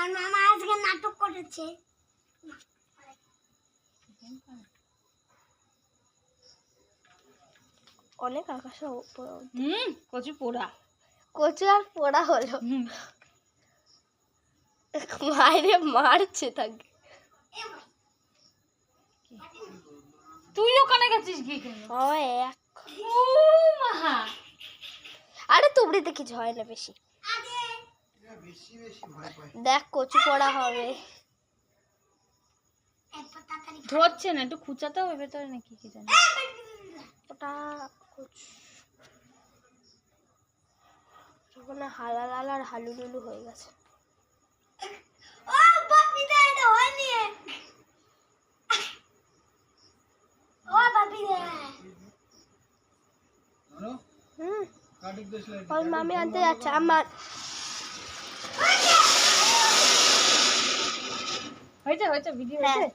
আমার মামা আজকে নাটক করেছে। অনেক আকাশে কচু পোড়া, কচু আর পোড়া হলো। মায়েরে মারছে তাকে। তুই ওখানে গেছিস কি কেন? আরে তুবড়িতে কিছু হয় না বেশি। দেখ কচু পোড়া হবে। ধরছে না, একটু খুঁচাতে হবে ভেতরে নাকি কি জানি। ওটা যখন হালালাল আর হালুলুলু হয়ে গেছে। ওর মামি আনতে যাচ্ছে। আমার হয়েছে হয়েছে ভিডিও হয়েছে।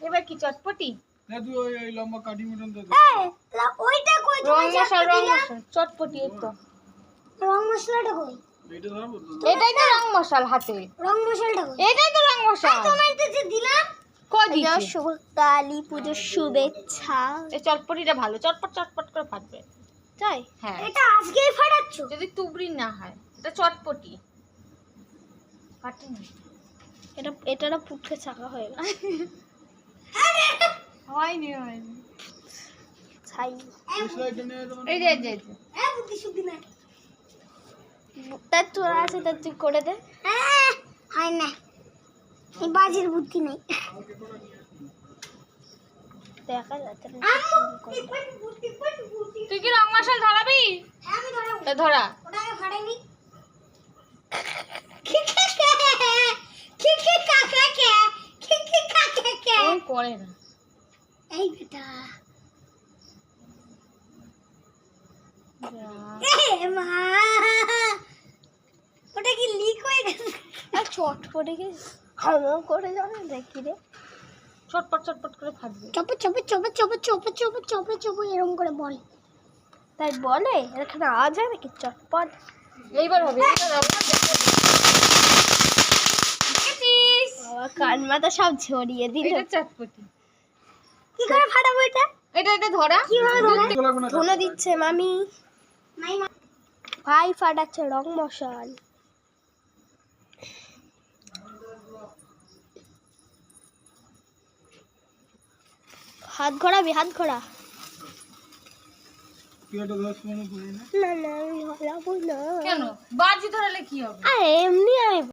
এবার কি চটপটি? না তুই ওই লম্বা কাঠি মতন দে। ওইটা কই? রং মশলা চটপটি। এই তো রং মশলাটা কই? এইটা ধরবো তো। এটাই তো রং মশলা হাতে। রং মশলাটা কই? এটাই তো রং মশলা। তোমাকে যে দিলাম। কই দিছিস? শুভ কালী পুজোর শুভেচ্ছা। এই চটপটিটা ভালো, চটপট চটপট করে ফাটবে। তাই? হ্যাঁ, এটা আজকেই ফাটাচ্ছো? যদি তুবড়ি না হয়, এটা চটপটি ফাটে না। এটা পুটকে চাকা হয়ে গেছে। হয়নি ছাই। এই যে বুদ্ধি শুদ্ধি না। তার তোরা আছে, তার তুই করে দে। হয় না, এই বাজির বুদ্ধি নেই। দেখা যাচ্ছে না। তুই কি রং মশলা ধরাবি? আমি ধরাবো। তা ধরা। ওটাকে ফাটাইনি। ওই করে না। এই বেটা মা, ওটা কি লিক হয়ে গেছে? আর চটপটে কি হাম করে যাবে দেখি রে। চটপট চটপট করে ফাটবে। চপ এরকম করে বলে। তাই বলে এখানে আওয়াজ হয় নাকি? চটপট। এইবার হবে। বাবা কান মাথা সব ঝরিয়ে দিল। এটা চটপটি। কি করে ফাটাবো এটা? এটা ধরা। কিভাবে ধরা? ধুনো দিচ্ছে মামি। ভাই ফাটাচ্ছে রং মশাল। হাত ঘোরাবি, হাত ঘোরা। তুই এটা 10 মিনিট পরে না। না আমি ঘোরাবো না। কেন? বাজি ধরালে কি হবে? এমনি আমি